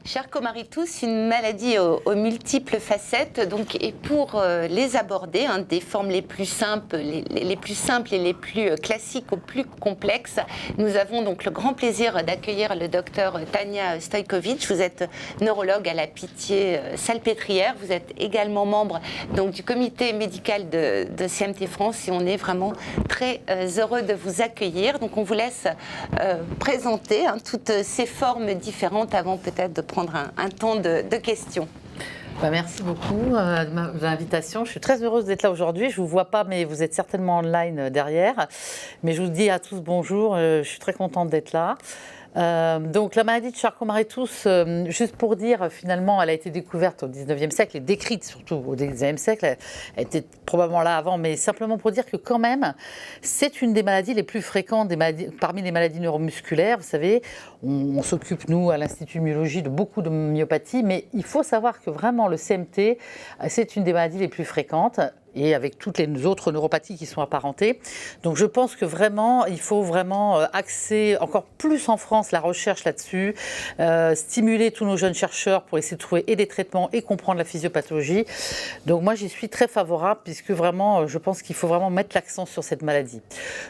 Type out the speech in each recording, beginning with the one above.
Charcot-Marie-Tooth, une maladie aux multiples facettes, donc, et pour les aborder, des formes les plus simples, les plus simples et les plus classiques aux plus complexes, nous avons donc le grand plaisir d'accueillir le docteur Tania Stojkovic. Vous êtes neurologue à la Pitié-Salpêtrière, vous êtes également membre donc, du comité médical de CMT France et on est vraiment très heureux de vous accueillir. Donc on vous laisse présenter toutes ces formes différentes avant peut-être de prendre un temps de questions. Merci beaucoup de l'invitation. Je suis très heureuse d'être là aujourd'hui. Je ne vous vois pas, mais vous êtes certainement online derrière. Mais je vous dis à tous bonjour. Je suis très contente d'être là. Donc la maladie de Charcot-Marie-Tooth, juste pour dire, finalement, elle a été découverte au 19e siècle et décrite surtout au 19e siècle. Elle était probablement là avant, mais simplement pour dire que quand même, c'est une des maladies les plus fréquentes parmi les maladies neuromusculaires. Vous savez, on s'occupe, nous, à l'Institut de myologie, de beaucoup de myopathies, mais il faut savoir que vraiment le CMT, c'est une des maladies les plus fréquentes, et avec toutes les autres neuropathies qui sont apparentées. Donc je pense que vraiment, il faut vraiment axer encore plus en France la recherche là-dessus, stimuler tous nos jeunes chercheurs pour essayer de trouver et des traitements et comprendre la physiopathologie. Donc moi, j'y suis très favorable puisque vraiment, je pense qu'il faut vraiment mettre l'accent sur cette maladie.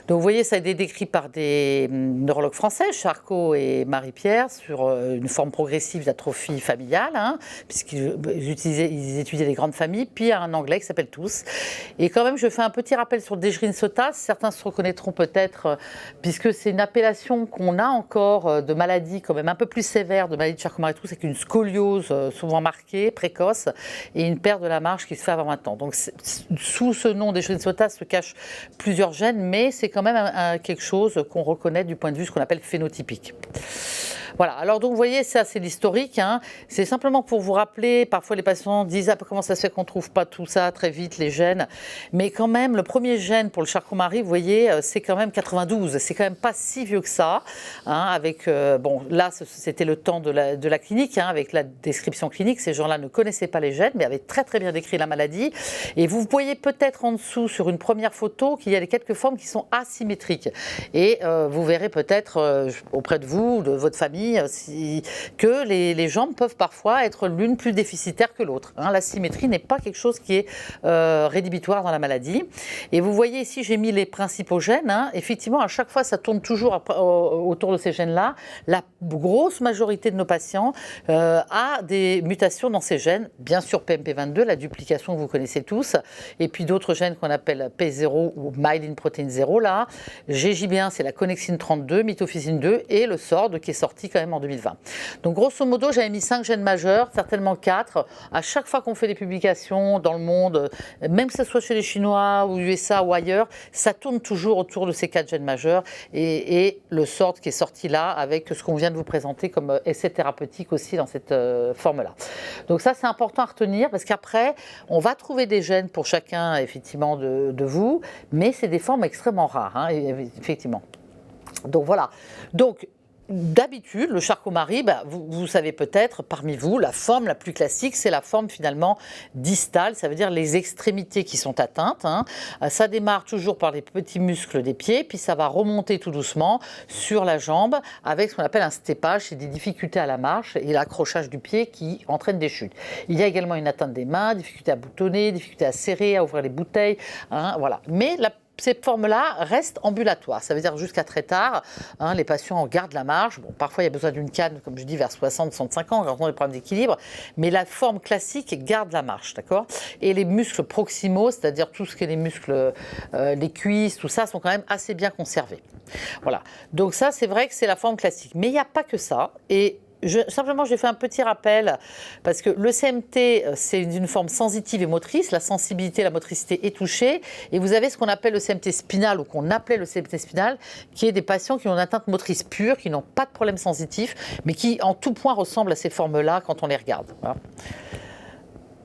Donc vous voyez, ça a été décrit par des neurologues français, Charcot et Marie-Pierre, sur une forme progressive d'atrophie familiale, puisqu'ils étudiaient les grandes familles, puis un anglais qui s'appelle Tooth. Et quand même, je fais un petit rappel sur Dejerine-Sottas. Certains se reconnaîtront peut-être, puisque c'est une appellation qu'on a encore de maladie quand même un peu plus sévère, de maladie de Charcot-Marie-Tooth, c'est une scoliose souvent marquée, précoce, et une perte de la marche qui se fait avant 20 ans. Donc, sous ce nom Dejerine-Sottas se cachent plusieurs gènes, mais c'est quand même quelque chose qu'on reconnaît du point de vue ce qu'on appelle phénotypique. Voilà, alors donc vous voyez, ça c'est l'historique, c'est simplement pour vous rappeler, parfois les patients disent comment ça se fait qu'on ne trouve pas tout ça très vite, les gènes, mais quand même le premier gène pour le Charcot-Marie, vous voyez, c'est quand même 92, c'est quand même pas si vieux que ça, avec, bon là c'était le temps de la clinique, avec la description clinique, ces gens-là ne connaissaient pas les gènes, mais avaient très très bien décrit la maladie, et vous voyez peut-être en dessous sur une première photo qu'il y a quelques formes qui sont asymétriques, et vous verrez peut-être auprès de vous, de votre famille, que les jambes peuvent parfois être l'une plus déficitaire que l'autre. La symétrie n'est pas quelque chose qui est rédhibitoire dans la maladie. Et vous voyez ici, j'ai mis les principaux gènes. Effectivement, à chaque fois, ça tourne toujours autour de ces gènes-là. La grosse majorité de nos patients a des mutations dans ces gènes. Bien sûr, PMP22, la duplication que vous connaissez tous. Et puis d'autres gènes qu'on appelle P0 ou myelin protein 0. Là, GJB1, c'est la connexine 32, mitophysine 2 et le SORD qui est sorti quand même en 2020. Donc grosso modo, j'avais mis 5 gènes majeurs, certainement 4. À chaque fois qu'on fait des publications dans le monde, même que ce soit chez les Chinois ou USA ou ailleurs, ça tourne toujours autour de ces 4 gènes majeurs et le SORD qui est sorti là avec ce qu'on vient de vous présenter comme essai thérapeutique aussi dans cette forme-là. Donc ça, c'est important à retenir parce qu'après, on va trouver des gènes pour chacun, effectivement, de vous, mais c'est des formes extrêmement rares, effectivement. Donc voilà. Donc, d'habitude, le Charcot-Marie, vous savez peut-être, parmi vous, la forme la plus classique, c'est la forme finalement distale, ça veut dire les extrémités qui sont atteintes. Ça démarre toujours par les petits muscles des pieds, puis ça va remonter tout doucement sur la jambe avec ce qu'on appelle un stépage, c'est des difficultés à la marche et l'accrochage du pied qui entraîne des chutes. Il y a également une atteinte des mains, difficulté à boutonner, difficulté à serrer, à ouvrir les bouteilles, voilà. Mais ces formes-là restent ambulatoires, ça veut dire jusqu'à très tard, les patients gardent la marche. Bon, parfois, il y a besoin d'une canne, comme je dis, vers 60-65 ans, quand on a des problèmes d'équilibre, mais la forme classique garde la marche, d'accord ? Et les muscles proximaux, c'est-à-dire tout ce qui est les muscles, les cuisses, tout ça, sont quand même assez bien conservés. Voilà, donc ça, c'est vrai que c'est la forme classique. Mais il n'y a pas que ça, et simplement, j'ai fait un petit rappel parce que le CMT, c'est une forme sensitive et motrice. La sensibilité, la motricité est touchée. Et vous avez ce qu'on appelle le CMT spinal ou qu'on appelait le CMT spinal, qui est des patients qui ont une atteinte motrice pure, qui n'ont pas de problème sensitif, mais qui en tout point ressemblent à ces formes-là quand on les regarde. Voilà.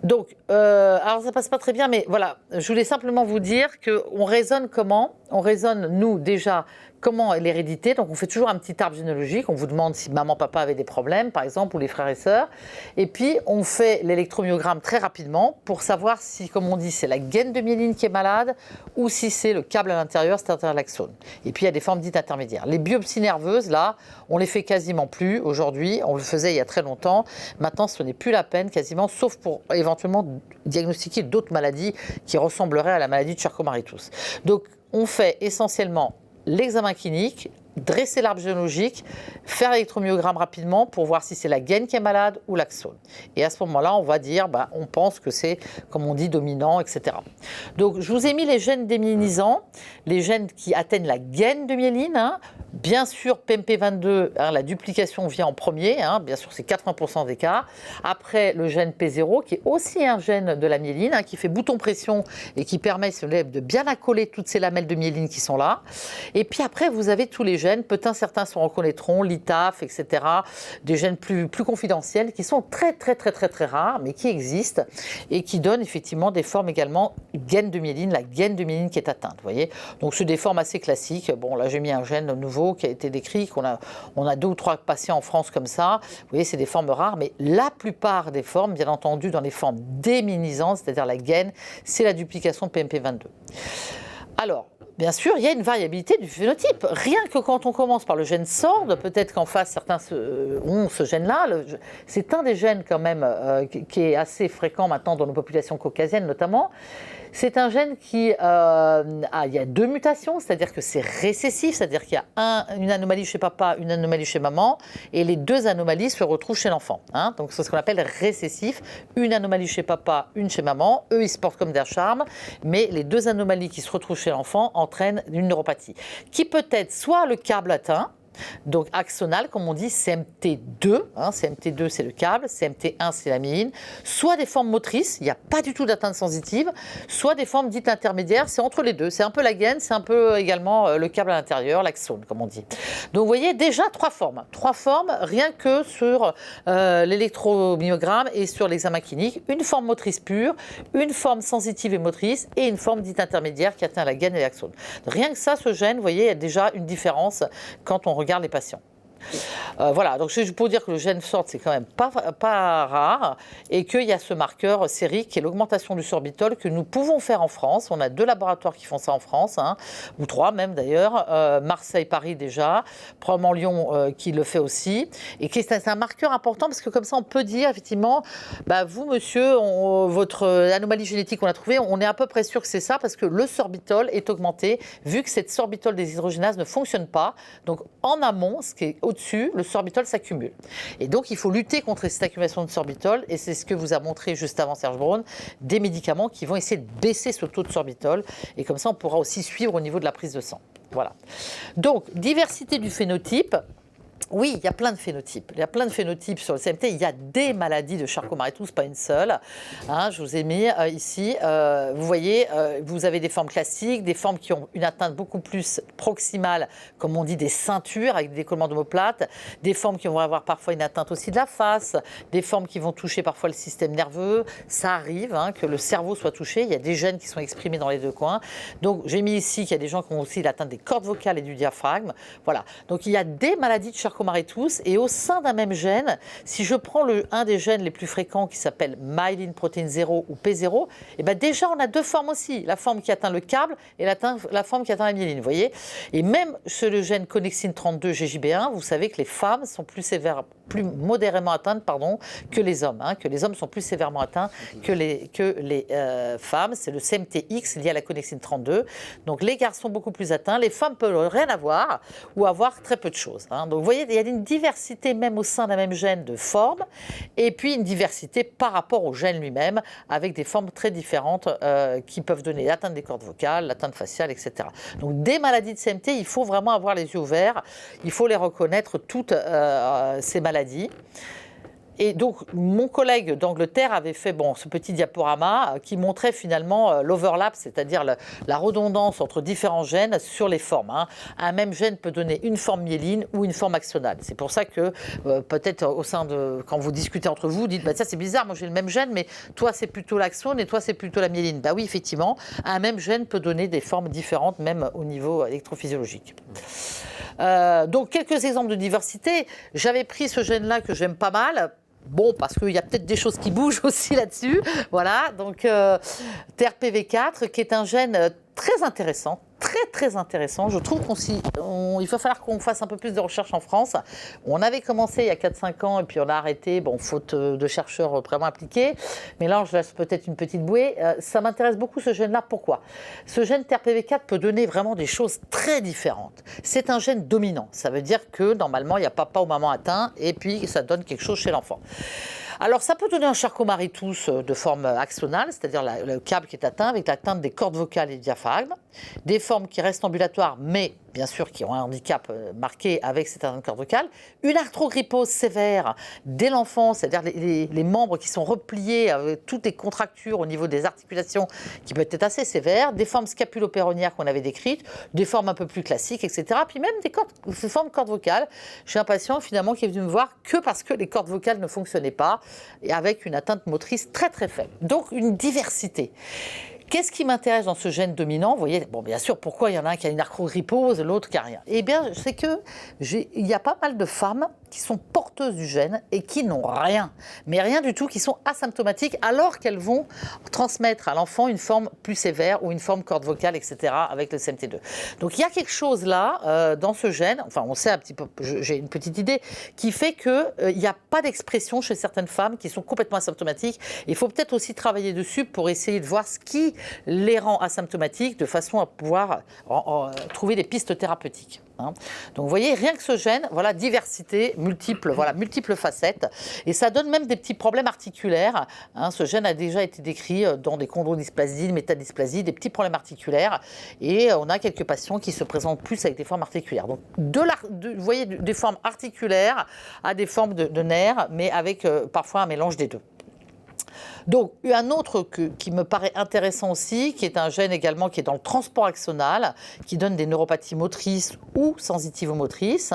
Donc, alors ça passe pas très bien, mais voilà, je voulais simplement vous dire qu'on raisonne comment ? On raisonne, nous, déjà, comment est l'hérédité. Donc on fait toujours un petit arbre généalogique, on vous demande si maman, papa avaient des problèmes par exemple, ou les frères et sœurs. Et puis on fait l'électromyogramme très rapidement pour savoir si, comme on dit, c'est la gaine de myéline qui est malade ou si c'est le câble à l'intérieur, c'est-à-dire l'axone. Et puis il y a des formes dites intermédiaires. Les biopsies nerveuses, là, on les fait quasiment plus aujourd'hui, on le faisait il y a très longtemps. Maintenant, ce n'est plus la peine quasiment, sauf pour éventuellement diagnostiquer d'autres maladies qui ressembleraient à la maladie de Charcot-Marie-Tooth. Donc on fait essentiellement l'examen clinique, dresser l'arbre généalogique, faire l'électromyogramme rapidement pour voir si c'est la gaine qui est malade ou l'axone. Et à ce moment-là, on va dire, on pense que c'est, comme on dit, dominant, etc. Donc, je vous ai mis les gènes démyélisants, les gènes qui atteignent la gaine de myéline. Bien sûr, PMP22, la duplication vient en premier, bien sûr, c'est 80% des cas. Après, le gène P0, qui est aussi un gène de la myéline, qui fait bouton pression et qui permet, si on lève, de bien accoler toutes ces lamelles de myéline qui sont là. Et puis après, vous avez tous les gènes, peut-être certains se reconnaîtront, l'ITAF, etc., des gènes plus confidentiels qui sont très rares, mais qui existent et qui donnent effectivement des formes également gaine de myéline, la gaine de myéline qui est atteinte, vous voyez. Donc c'est des formes assez classiques. Bon, là j'ai mis un gène nouveau qui a été décrit, on a 2 ou 3 patients en France comme ça. Vous voyez, c'est des formes rares, mais la plupart des formes, bien entendu, dans les formes démyélisantes, c'est-à-dire la gaine, c'est la duplication de PMP22. Alors, bien sûr, il y a une variabilité du phénotype. Rien que quand on commence par le gène SORD, peut-être qu'en face, certains ont ce gène-là. C'est un des gènes quand même qui est assez fréquent maintenant dans nos populations caucasiennes notamment. C'est un gène qui il y a 2 mutations, c'est-à-dire que c'est récessif, c'est-à-dire qu'il y a une anomalie chez papa, une anomalie chez maman, et les 2 anomalies se retrouvent chez l'enfant. Donc c'est ce qu'on appelle récessif, une anomalie chez papa, une chez maman. Eux, ils se portent comme des charmes, mais les 2 anomalies qui se retrouvent chez l'enfant entraînent une neuropathie, qui peut être soit le câble atteint, donc axonal, comme on dit, CMT2, CMT2 c'est le câble, CMT1 c'est la myéline, soit des formes motrices, il n'y a pas du tout d'atteinte sensitive, soit des formes dites intermédiaires, c'est entre les deux, c'est un peu la gaine, c'est un peu également le câble à l'intérieur, l'axone comme on dit. Donc vous voyez déjà 3 formes rien que sur l'électromyogramme et sur l'examen clinique, une forme motrice pure, une forme sensitive et motrice et une forme dite intermédiaire qui atteint la gaine et l'axone. Rien que ça, ce gène, vous voyez, il y a déjà une différence quand on regarde les patients. Voilà, donc c'est pour dire que le gène SORD, c'est quand même pas rare et qu'il y a ce marqueur sérique qui est l'augmentation du sorbitol que nous pouvons faire en France. On a 2 laboratoires qui font ça en France, ou 3 même d'ailleurs, Marseille, Paris déjà, probablement Lyon qui le fait aussi. Et c'est un marqueur important parce que comme ça on peut dire effectivement, vous monsieur, votre anomalie génétique qu'on a trouvée, on est à peu près sûr que c'est ça parce que le sorbitol est augmenté vu que cette sorbitol déshydrogénase ne fonctionne pas. Donc en amont, ce qui est au-dessus, le sorbitol s'accumule. Et donc, il faut lutter contre cette accumulation de sorbitol, et c'est ce que vous a montré juste avant Serge Braun, des médicaments qui vont essayer de baisser ce taux de sorbitol, et comme ça, on pourra aussi suivre au niveau de la prise de sang. Voilà. Donc, diversité du phénotype. Oui, il y a plein de phénotypes. Il y a plein de phénotypes sur le CMT. Il y a des maladies de Charcot-Marie-Tooth, pas une seule. Je vous ai mis ici. Vous voyez, vous avez des formes classiques, des formes qui ont une atteinte beaucoup plus proximale, comme on dit, des ceintures avec des décollements d'omoplate, des formes qui vont avoir parfois une atteinte aussi de la face, des formes qui vont toucher parfois le système nerveux. Ça arrive que le cerveau soit touché. Il y a des gènes qui sont exprimés dans les 2 coins. Donc, j'ai mis ici qu'il y a des gens qui ont aussi l'atteinte des cordes vocales et du diaphragme. Voilà. Donc, il y a des maladies de Charcot-Marie-Tooth et au sein d'un même gène, si je prends un des gènes les plus fréquents qui s'appelle myelin protein 0 ou P0, déjà on a 2 formes aussi, la forme qui atteint le câble et la forme qui atteint la myéline, vous voyez. Et même sur le gène connexine 32 GJB1, vous savez que les femmes sont plus modérément atteintes que les hommes, que les hommes sont plus sévèrement atteints que les femmes. C'est le CMTX lié à la connexine 32. Donc les garçons beaucoup plus atteints, les femmes peuvent rien avoir ou avoir très peu de choses. Donc vous voyez, il y a une diversité même au sein d'un même gène de formes et puis une diversité par rapport au gène lui-même avec des formes très différentes qui peuvent donner l'atteinte des cordes vocales, l'atteinte faciale, etc. Donc des maladies de CMT, il faut vraiment avoir les yeux ouverts, il faut les reconnaître toutes ces maladies. Et donc, mon collègue d'Angleterre avait fait ce petit diaporama qui montrait finalement l'overlap, c'est-à-dire la redondance entre différents gènes sur les formes. Hein. Un même gène peut donner une forme myéline ou une forme axonale. C'est pour ça que peut-être au sein de, quand vous discutez entre vous, vous dites ça c'est bizarre, moi j'ai le même gène, mais toi c'est plutôt l'axone et toi c'est plutôt la myéline. Oui, effectivement, un même gène peut donner des formes différentes, même au niveau électrophysiologique. Donc quelques exemples de diversité. J'avais pris ce gène-là que j'aime pas mal. Parce qu'il y a peut-être des choses qui bougent aussi là-dessus. Voilà, donc TRPV4, qui est un gène très intéressant, très intéressant. Je trouve il va falloir qu'on fasse un peu plus de recherche en France. On avait commencé il y a 4-5 ans et puis on a arrêté, faute de chercheurs vraiment impliqués. Mais là, je laisse peut-être une petite bouée. Ça m'intéresse beaucoup ce gène-là. Pourquoi ? Ce gène TRPV4 peut donner vraiment des choses très différentes. C'est un gène dominant. Ça veut dire que normalement, il y a papa ou maman atteint et puis ça donne quelque chose chez l'enfant. Alors, ça peut donner un Charcot-Marie-Tooth de forme axonale, c'est-à-dire le câble qui est atteint avec l'atteinte des cordes vocales et du diaphragme, des formes qui restent ambulatoires, mais bien sûr qui ont un handicap marqué avec cette atteinte de corde vocale, une arthrogrypose sévère dès l'enfance, c'est-à-dire les membres qui sont repliés avec toutes les contractures au niveau des articulations qui peuvent être assez sévères, des formes scapulo-péronnières qu'on avait décrites, des formes un peu plus classiques, etc. Puis même des formes de cordes vocales. J'ai un patient finalement qui est venu me voir que parce que les cordes vocales ne fonctionnaient pas et avec une atteinte motrice très faible. Donc une diversité. Qu'est-ce qui m'intéresse dans ce gène dominant ? Vous voyez, bien sûr, pourquoi il y en a un qui a une arthrogrypose, l'autre qui n'a rien ? Eh bien, c'est qu'il y a pas mal de femmes qui sont porteuses du gène et qui n'ont rien, mais rien du tout, qui sont asymptomatiques alors qu'elles vont transmettre à l'enfant une forme plus sévère ou une forme corde vocale, etc. avec le CMT2. Donc il y a quelque chose là dans ce gène, enfin on sait un petit peu, j'ai une petite idée, qui fait qu'il n'y a pas d'expression chez certaines femmes qui sont complètement asymptomatiques. Il faut peut-être aussi travailler dessus pour essayer de voir ce qui les rend asymptomatiques de façon à pouvoir trouver des pistes thérapeutiques. Donc vous voyez, rien que ce gène, voilà, diversité, multiples facettes, et ça donne même des petits problèmes articulaires. Ce gène a déjà été décrit dans des chondrodysplasies, des métadysplasies, des petits problèmes articulaires, et on a quelques patients qui se présentent plus avec des formes articulaires. Donc vous voyez, des formes articulaires à des formes de nerfs, mais avec parfois un mélange des deux. Donc, un autre qui me paraît intéressant aussi, qui est un gène également qui est dans le transport axonal, qui donne des neuropathies motrices ou sensitivo-motrices,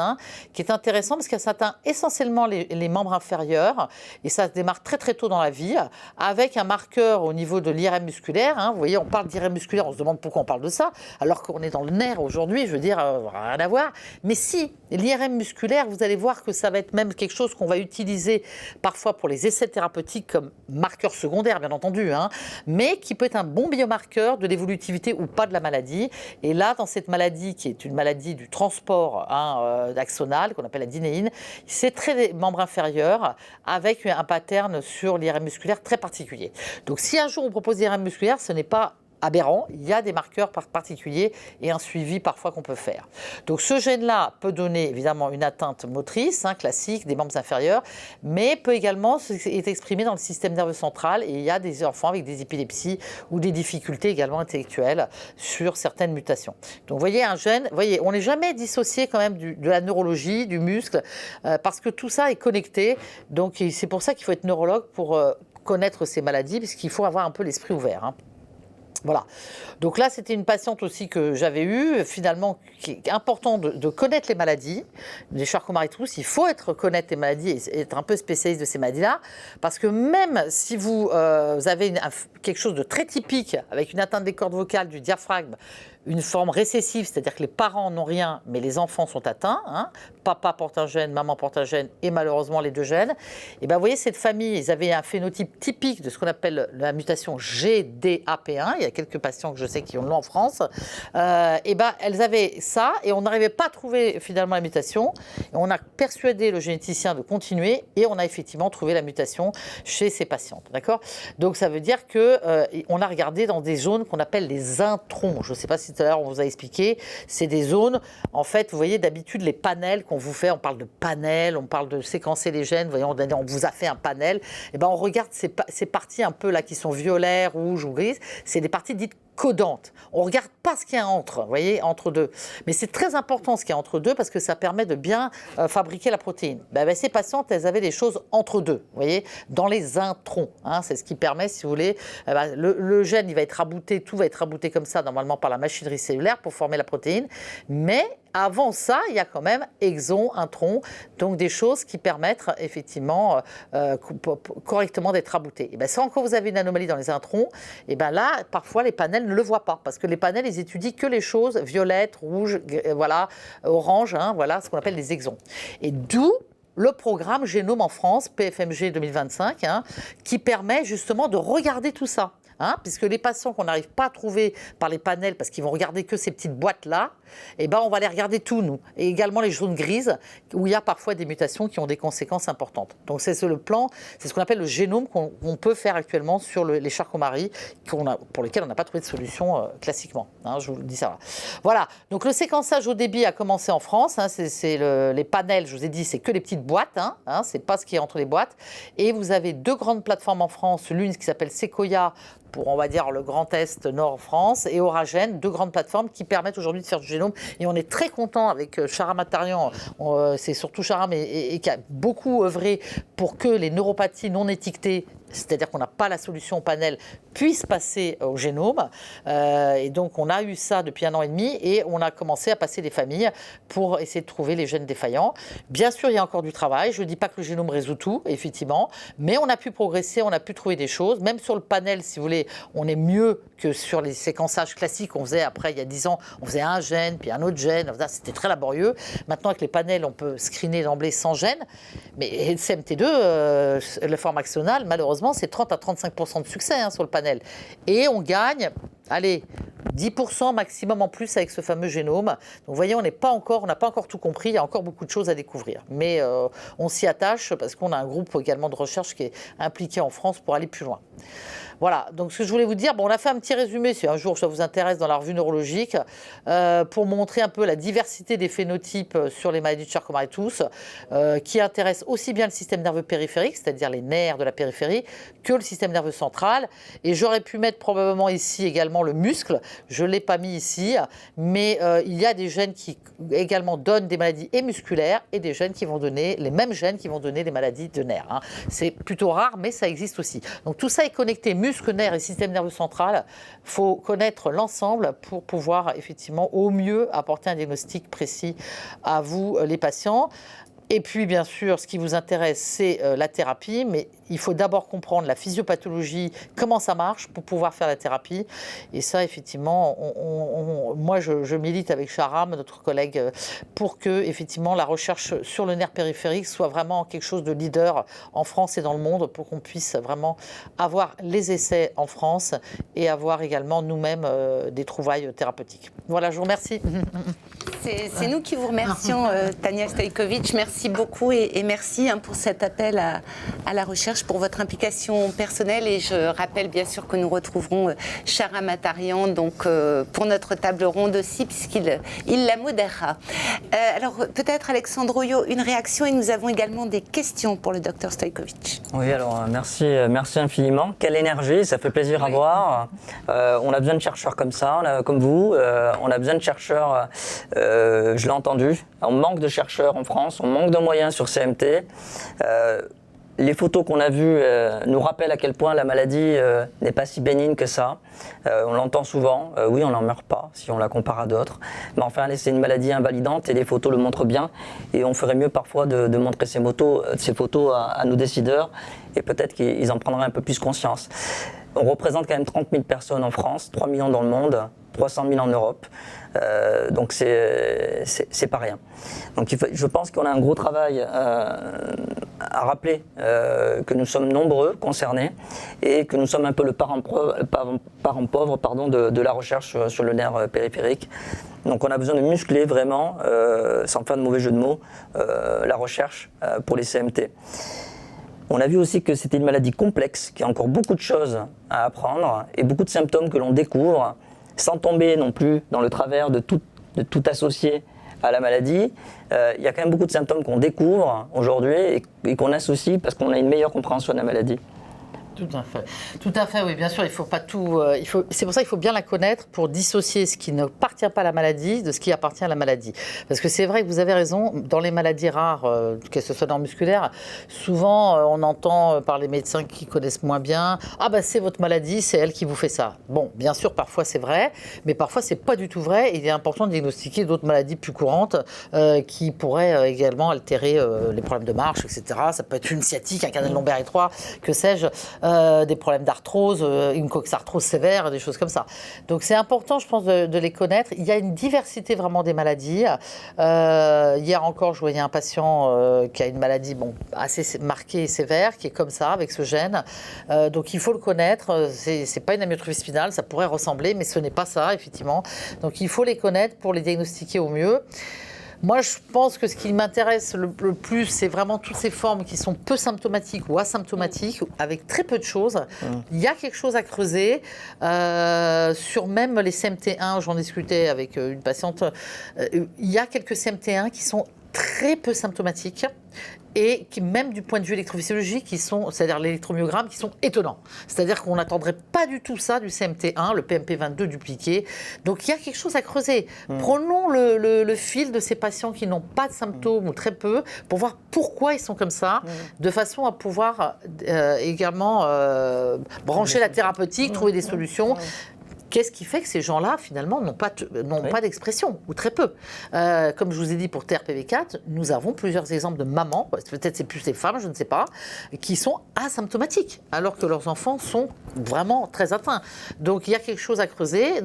qui est intéressant parce que ça atteint essentiellement les membres inférieurs et ça se démarre très tôt dans la vie, avec un marqueur au niveau de l'IRM musculaire. Vous voyez, on parle d'IRM musculaire, on se demande pourquoi on parle de ça, alors qu'on est dans le nerf aujourd'hui, je veux dire, rien à voir. Mais si, l'IRM musculaire, vous allez voir que ça va être même quelque chose qu'on va utiliser parfois pour les essais thérapeutiques comme marqueur secondaire, bien entendu, mais qui peut être un bon biomarqueur de l'évolutivité ou pas de la maladie. Et là, dans cette maladie, qui est une maladie du transport axonal, qu'on appelle la dynéine, c'est très membre inférieur, avec un pattern sur l'IRM musculaire très particulier. Donc, si un jour on propose l'IRM musculaire, ce n'est pas aberrant, il y a des marqueurs particuliers et un suivi parfois qu'on peut faire. Donc ce gène-là peut donner évidemment une atteinte motrice, classique, des membres inférieurs, mais peut également être exprimé dans le système nerveux central et il y a des enfants avec des épilepsies ou des difficultés également intellectuelles sur certaines mutations. Donc vous voyez, un gène, on n'est jamais dissocié quand même de la neurologie, du muscle, parce que tout ça est connecté. Donc c'est pour ça qu'il faut être neurologue pour connaître ces maladies, puisqu'il faut avoir un peu l'esprit ouvert. Voilà. Donc là, c'était une patiente aussi que j'avais eue, finalement, qui est important de connaître les maladies. Les Charcot-Marie-Tooth, il faut connaître les maladies et être un peu spécialiste de ces maladies-là, parce que même si vous avez quelque chose de très typique, avec une atteinte des cordes vocales, du diaphragme, une forme récessive, c'est-à-dire que les parents n'ont rien, mais les enfants sont atteints. Papa porte un gène, maman porte un gène, et malheureusement les deux gènes. Et vous voyez, cette famille, ils avaient un phénotype typique de ce qu'on appelle la mutation GDAP1. Il y a quelques patients que je sais qui l'ont en France. Elles avaient ça, et on n'arrivait pas à trouver finalement la mutation. Et on a persuadé le généticien de continuer, et on a effectivement trouvé la mutation chez ces patientes. D'accord ? Donc ça veut dire qu'on a regardé dans des zones qu'on appelle les introns. Je ne sais pas si tout à l'heure on vous a expliqué, c'est des zones, en fait, vous voyez d'habitude les panels qu'on vous fait, on parle de panels, on parle de séquencer les gènes, vous voyez, on vous a fait un panel, et on regarde ces parties un peu là qui sont violettes, rouges ou grises, c'est des parties dites codante. On ne regarde pas ce qu'il y a entre, vous voyez, entre deux. Mais c'est très important ce qu'il y a entre deux parce que ça permet de bien fabriquer la protéine. Ces patientes, elles avaient des choses entre deux, vous voyez, dans les introns. Hein, c'est ce qui permet, si vous voulez, le gène, il va être rabouté, tout va être rabouté comme ça, normalement par la machinerie cellulaire pour former la protéine. Mais avant ça, il y a quand même exon, intron, donc des choses qui permettent effectivement correctement d'être raboutés. Et ça, quand vous avez une anomalie dans les introns, et là, parfois, les panels ne le voient pas parce que les panels, ils étudient que les choses violettes, rouges, voilà, orange, hein, voilà, ce qu'on appelle les exons. Et d'où le programme Génome en France, PFMG 2025, hein, qui permet justement de regarder tout ça. Hein, puisque les patients qu'on n'arrive pas à trouver par les panels, parce qu'ils vont regarder que ces petites boîtes-là, on va les regarder tous, nous. Et également les zones grises, où il y a parfois des mutations qui ont des conséquences importantes. Donc c'est le plan, c'est ce qu'on appelle le génome qu'on peut faire actuellement sur les Charcot-Marie, pour lesquels on n'a pas trouvé de solution classiquement. Hein, je vous le dis ça. Voilà, donc le séquençage au débit a commencé en France. Hein, les panels, je vous ai dit, c'est que les petites boîtes. Hein, c'est pas ce qui est entre les boîtes. Et vous avez 2 grandes plateformes en France, l'une qui s'appelle Sequoia, pour, on va dire, le Grand Est, Nord France, et Oragène, 2 grandes plateformes qui permettent aujourd'hui de faire du génome. Et on est très content avec Sharam Atarian, c'est surtout Sharam et qui a beaucoup œuvré pour que les neuropathies non étiquetées, c'est-à-dire qu'on n'a pas la solution au panel, puissent passer au génome. Et donc, on a eu ça depuis 1 an et demi et on a commencé à passer les familles pour essayer de trouver les gènes défaillants. Bien sûr, il y a encore du travail. Je ne dis pas que le génome résout tout, effectivement, mais on a pu progresser, on a pu trouver des choses. Même sur le panel, si vous voulez, on est mieux que sur les séquençages classiques qu'on faisait après, il y a 10 ans. On faisait un gène, puis un autre gène. C'était très laborieux. Maintenant, avec les panels, on peut screener d'emblée 100 gènes. Mais le CMT2, le format axonal, malheureusement, c'est 30 à 35% de succès sur le panel. Et on gagne, allez, 10% maximum en plus avec ce fameux génome. Donc vous voyez, on n'a pas encore tout compris, il y a encore beaucoup de choses à découvrir. Mais on s'y attache parce qu'on a un groupe également de recherche qui est impliqué en France pour aller plus loin. Voilà, donc ce que je voulais vous dire, on a fait un petit résumé, si un jour ça vous intéresse, dans la revue neurologique, pour montrer un peu la diversité des phénotypes sur les maladies de Charcot-Marie-Tooth, qui intéressent aussi bien le système nerveux périphérique, c'est-à-dire les nerfs de la périphérie, que le système nerveux central. Et j'aurais pu mettre probablement ici également le muscle, je ne l'ai pas mis ici, mais il y a des gènes qui également donnent des maladies musculaires et des gènes qui vont donner, les mêmes gènes qui vont donner des maladies de nerfs. Hein. C'est plutôt rare, mais ça existe aussi. Donc tout ça est connecté, muscle, nerfs et système nerveux central. Il faut connaître l'ensemble pour pouvoir effectivement au mieux apporter un diagnostic précis à vous, les patients. Et puis, bien sûr, ce qui vous intéresse, c'est la thérapie, mais il faut d'abord comprendre la physiopathologie, comment ça marche pour pouvoir faire la thérapie. Et ça, effectivement, moi, je milite avec Sharam, notre collègue, pour que, effectivement, la recherche sur le nerf périphérique soit vraiment quelque chose de leader en France et dans le monde, pour qu'on puisse vraiment avoir les essais en France et avoir également nous-mêmes des trouvailles thérapeutiques. Voilà, je vous remercie. C'est nous qui vous remercions, Tania Stojkovic. Merci beaucoup et merci pour cet appel à la recherche, pour votre implication personnelle. Et je rappelle bien sûr que nous retrouverons Sharam Atarian donc, pour notre table ronde aussi, puisqu'il la modérera. Alors peut-être Alexandre Oyo, une réaction, et nous avons également des questions pour le docteur Stojkovic. Oui, alors merci infiniment. Quelle énergie, ça fait plaisir à voir. On a besoin de chercheurs comme ça, comme vous. On a besoin de chercheurs, je l'ai entendu, on manque de chercheurs en France, on manque de moyens sur CMT. Les photos qu'on a vues nous rappellent à quel point la maladie n'est pas si bénigne que ça. On l'entend souvent, oui, on n'en meurt pas si on la compare à d'autres. Mais enfin, c'est une maladie invalidante et les photos le montrent bien. Et on ferait mieux parfois de montrer ces photos à nos décideurs, et peut-être qu'ils en prendraient un peu plus conscience. On représente quand même 30 000 personnes en France, 3 millions dans le monde, 300 000 en Europe. Donc c'est pas rien. Donc je pense qu'on a un gros travail à rappeler que nous sommes nombreux concernés et que nous sommes un peu le parent pauvre de la recherche sur le nerf périphérique. Donc on a besoin de muscler vraiment, sans faire de mauvais jeu de mots, la recherche pour les CMT. On a vu aussi que c'était une maladie complexe, qu'il y a encore beaucoup de choses à apprendre et beaucoup de symptômes que l'on découvre, sans tomber non plus dans le travers de tout associer à la maladie. Il y a quand même beaucoup de symptômes qu'on découvre aujourd'hui et qu'on associe parce qu'on a une meilleure compréhension de la maladie. Tout à fait, oui, bien sûr, il faut pas tout. C'est pour ça qu'il faut bien la connaître pour dissocier ce qui n'appartient pas à la maladie de ce qui appartient à la maladie. Parce que c'est vrai que vous avez raison, dans les maladies rares, que ce soit dans le musculaire, souvent on entend par les médecins qui connaissent moins bien, ah bah c'est votre maladie, c'est elle qui vous fait ça. Bon, bien sûr, parfois c'est vrai, mais parfois c'est pas du tout vrai. Et il est important de diagnostiquer d'autres maladies plus courantes qui pourraient également altérer les problèmes de marche, etc. Ça peut être une sciatique, un canal lombaire étroit, que sais-je. Des problèmes d'arthrose, une coxarthrose sévère, des choses comme ça. Donc c'est important, je pense, de les connaître. Il y a une diversité vraiment des maladies. Hier encore, je voyais un patient qui a une maladie assez marquée et sévère, qui est comme ça, avec ce gène. Donc il faut le connaître. C'est pas une amyotrophie spinale, ça pourrait ressembler, mais ce n'est pas ça, effectivement. Donc il faut les connaître pour les diagnostiquer au mieux. Moi, je pense que ce qui m'intéresse le plus, c'est vraiment toutes ces formes qui sont peu symptomatiques ou asymptomatiques, avec très peu de choses. Il y a quelque chose à creuser. Sur même les CMT1, j'en discutais avec une patiente, il y a quelques CMT1 qui sont très peu symptomatiques et qui, même du point de vue électrophysiologique, c'est-à-dire l'électromyogramme, qui sont étonnants. C'est-à-dire qu'on n'attendrait pas du tout ça du CMT1, le PMP22 dupliqué. Donc il y a quelque chose à creuser. Prenons le fil de ces patients qui n'ont pas de symptômes ou très peu, pour voir pourquoi ils sont comme ça, de façon à pouvoir également brancher la thérapeutique, trouver des solutions. Qu'est-ce qui fait que ces gens-là, finalement, n'ont pas d'expression, ou très peu. Comme je vous ai dit pour TRPV4, nous avons plusieurs exemples de mamans, peut-être c'est plus les femmes, je ne sais pas, qui sont asymptomatiques, alors que leurs enfants sont vraiment très atteints. Donc il y a quelque chose à creuser.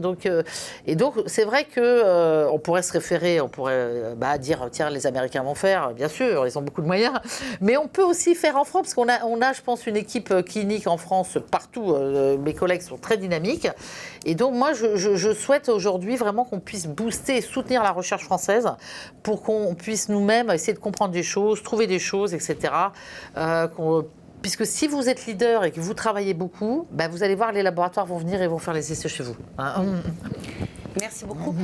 Et donc c'est vrai qu'on pourrait se référer, on pourrait dire, tiens, les Américains vont faire, bien sûr, ils ont beaucoup de moyens, mais on peut aussi faire en France, parce qu'on a, je pense, une équipe clinique en France partout, mes collègues sont très dynamiques. Et donc moi, je souhaite aujourd'hui vraiment qu'on puisse booster et soutenir la recherche française pour qu'on puisse nous-mêmes essayer de comprendre des choses, trouver des choses, etc. Puisque si vous êtes leader et que vous travaillez beaucoup, vous allez voir, les laboratoires vont venir et vont faire les essais chez vous. Merci beaucoup.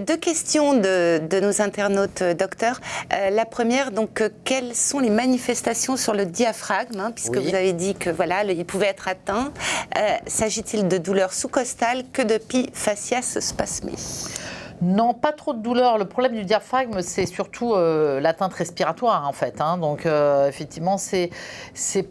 Deux questions de nos internautes, docteur. La première, donc, quelles sont les manifestations sur le diaphragme, puisque vous avez dit que voilà, il pouvait être atteint. S'agit-il de douleurs sous-costales, que de pie facias spasmée? Non, pas trop de douleur. Le problème du diaphragme, c'est surtout l'atteinte respiratoire, en fait. Donc, effectivement, c'est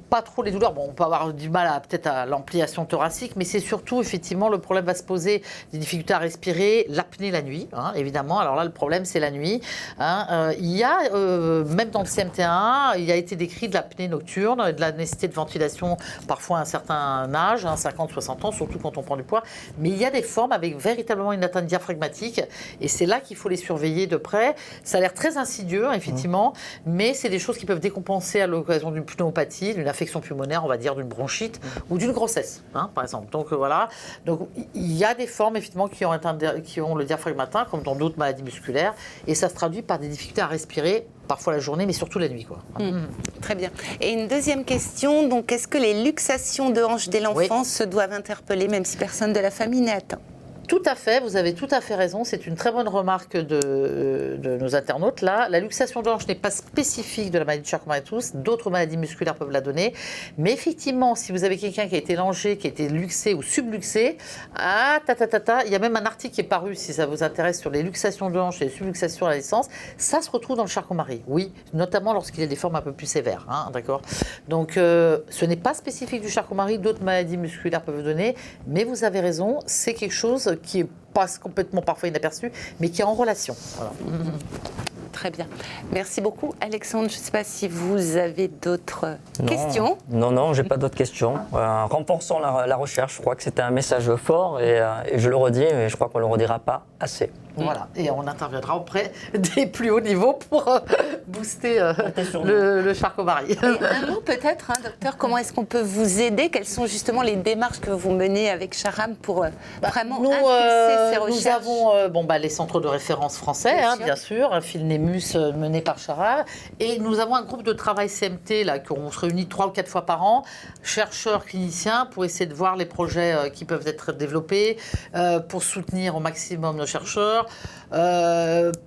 pas trop les douleurs. Bon, on peut avoir du mal peut-être à l'ampliation thoracique, mais c'est surtout, effectivement, le problème va se poser des difficultés à respirer, l'apnée la nuit, évidemment. Alors là, le problème, c'est la nuit. Il y a, même dans le CMT1, il a été décrit de l'apnée nocturne, de la nécessité de ventilation, parfois à un certain âge, 50, 60 ans, surtout quand on prend du poids. Mais il y a des formes avec véritablement une atteinte diaphragmatique. Et c'est là qu'il faut les surveiller de près. Ça a l'air très insidieux, effectivement, mais c'est des choses qui peuvent décompenser à l'occasion d'une pneumopathie, d'une infection pulmonaire, on va dire, d'une bronchite ou d'une grossesse, par exemple. Donc voilà. Donc il y a des formes, effectivement, qui ont le diaphragme atteint, comme dans d'autres maladies musculaires, et ça se traduit par des difficultés à respirer, parfois la journée, mais surtout la nuit, Très bien. Et une deuxième question, donc, est-ce que les luxations de hanches dès l'enfance se doivent interpeller, même si personne de la famille n'est atteint? Tout à fait, vous avez tout à fait raison. C'est une très bonne remarque de nos internautes. Là, la luxation de hanche n'est pas spécifique de la maladie de Charcot-Marie-Tooth. D'autres maladies musculaires peuvent la donner. Mais effectivement, si vous avez quelqu'un qui a été langé, qui a été luxé ou subluxé, il y a même un article qui est paru, si ça vous intéresse, sur les luxations de hanche et les subluxations à la naissance. Ça se retrouve dans le Charcot-Marie, oui, notamment lorsqu'il y a des formes un peu plus sévères. D'accord. Donc, ce n'est pas spécifique du Charcot-Marie. D'autres maladies musculaires peuvent le donner. Mais vous avez raison, c'est quelque chose qui passe complètement parfois inaperçu, mais qui est en relation. Voilà. Très bien. Merci beaucoup, Alexandre. Je ne sais pas si vous avez d'autres questions. Non, j'ai pas d'autres questions. Renforçons la recherche. Je crois que c'était un message fort et je le redis, mais je crois qu'on ne le redira pas assez. Voilà, et on interviendra auprès des plus hauts niveaux pour booster le Charcot-Marie. Un mot peut-être, docteur, comment est-ce qu'on peut vous aider? Quelles sont justement les démarches que vous menez avec Charam pour vraiment impulser ces recherches? Nous avons les centres de référence français, bien sûr, un Philnemus mené par Charam, et nous avons un groupe de travail CMT là, qu'on se réunit 3 ou 4 fois par an, chercheurs, cliniciens, pour essayer de voir les projets qui peuvent être développés, pour soutenir au maximum nos chercheurs,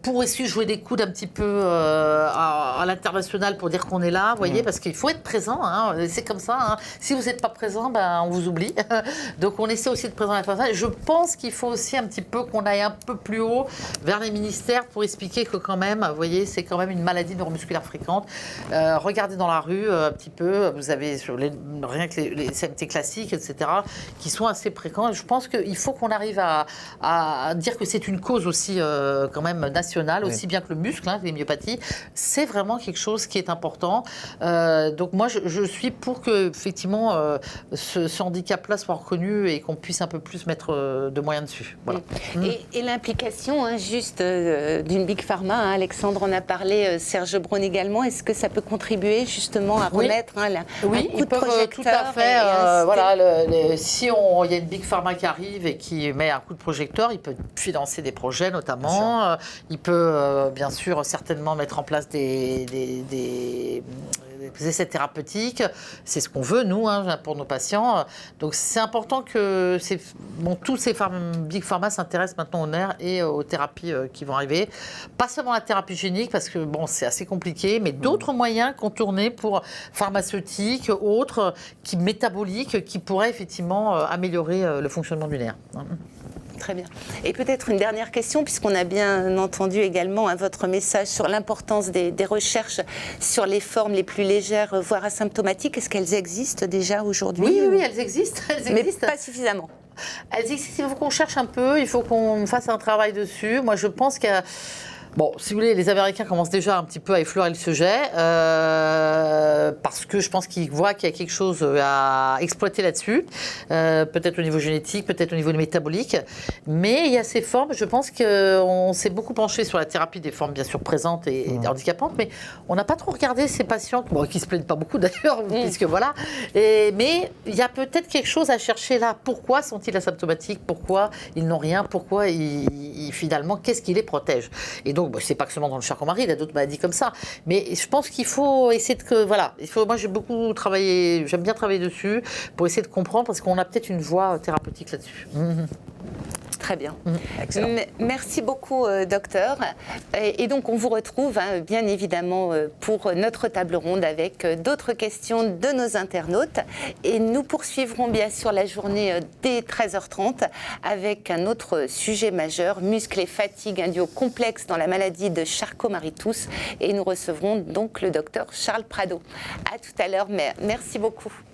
pour essayer de jouer des coudes un petit peu à l'international pour dire qu'on est là, vous voyez, parce qu'il faut être présent, hein, c'est comme ça. Hein. Si vous n'êtes pas présent, on vous oublie. Donc on essaie aussi de présenter à l'international. Je pense qu'il faut aussi un petit peu qu'on aille un peu plus haut vers les ministères pour expliquer que quand même, vous voyez, c'est quand même une maladie neuromusculaire fréquente. Regardez dans la rue un petit peu, vous avez rien que les CMT classiques, etc., qui sont assez fréquents. Je pense qu'il faut qu'on arrive à dire que c'est une cause aussi quand même nationale, aussi bien que le muscle, les myopathies. C'est vraiment quelque chose qui est important. Donc moi, je suis pour que effectivement ce handicap-là soit reconnu et qu'on puisse un peu plus mettre de moyens dessus. Voilà. Et l'implication juste d'une Big Pharma, Alexandre en a parlé, Serge Braun également, est-ce que ça peut contribuer justement à remettre un coup de projecteur? Tout à fait. Si il y a une Big Pharma qui arrive et qui met un coup de projecteur, il peut financer des projets notamment. Il peut bien sûr certainement mettre en place des essais thérapeutiques. C'est ce qu'on veut, nous, pour nos patients. Donc, c'est important que tous ces Big Pharma s'intéressent maintenant aux nerfs et aux thérapies qui vont arriver. Pas seulement la thérapie génique, parce que c'est assez compliqué, mais d'autres moyens contournés pour pharmaceutiques, autres, métaboliques, qui pourraient effectivement améliorer le fonctionnement du nerf. Très bien. Et peut-être une dernière question, puisqu'on a bien entendu également votre message sur l'importance des recherches sur les formes les plus légères, voire asymptomatiques. Est-ce qu'elles existent déjà aujourd'hui? Oui, elles existent. Mais pas suffisamment. Elles existent, il faut qu'on cherche un peu, il faut qu'on fasse un travail dessus. Moi, je pense qu'il y a... Bon, si vous voulez, les Américains commencent déjà un petit peu à effleurer le sujet, parce que je pense qu'ils voient qu'il y a quelque chose à exploiter là-dessus, peut-être au niveau génétique, peut-être au niveau métabolique, mais il y a ces formes, je pense qu'on s'est beaucoup penché sur la thérapie des formes bien sûr présentes et handicapantes, mais on n'a pas trop regardé ces patients, qui se plaignent pas beaucoup d'ailleurs, puisque voilà, mais il y a peut-être quelque chose à chercher là. Pourquoi sont-ils asymptomatiques? Pourquoi ils n'ont rien? Pourquoi finalement, qu'est-ce qui les protège? Et donc, c'est pas que seulement dans le Charcot-Marie, il y a d'autres maladies comme ça. Mais je pense qu'il faut essayer de... Voilà, moi j'ai beaucoup travaillé, j'aime bien travailler dessus pour essayer de comprendre, parce qu'on a peut-être une voie thérapeutique là-dessus. Très bien. Excellent. Merci beaucoup, docteur. Et donc, on vous retrouve, bien évidemment, pour notre table ronde avec d'autres questions de nos internautes. Et nous poursuivrons, bien sûr, la journée dès 13h30 avec un autre sujet majeur, muscles et fatigue, un duo complexe dans la maladie de Charcot-Marie-Tooth. Et nous recevrons donc le docteur Charles Prado. À tout à l'heure, mais merci beaucoup.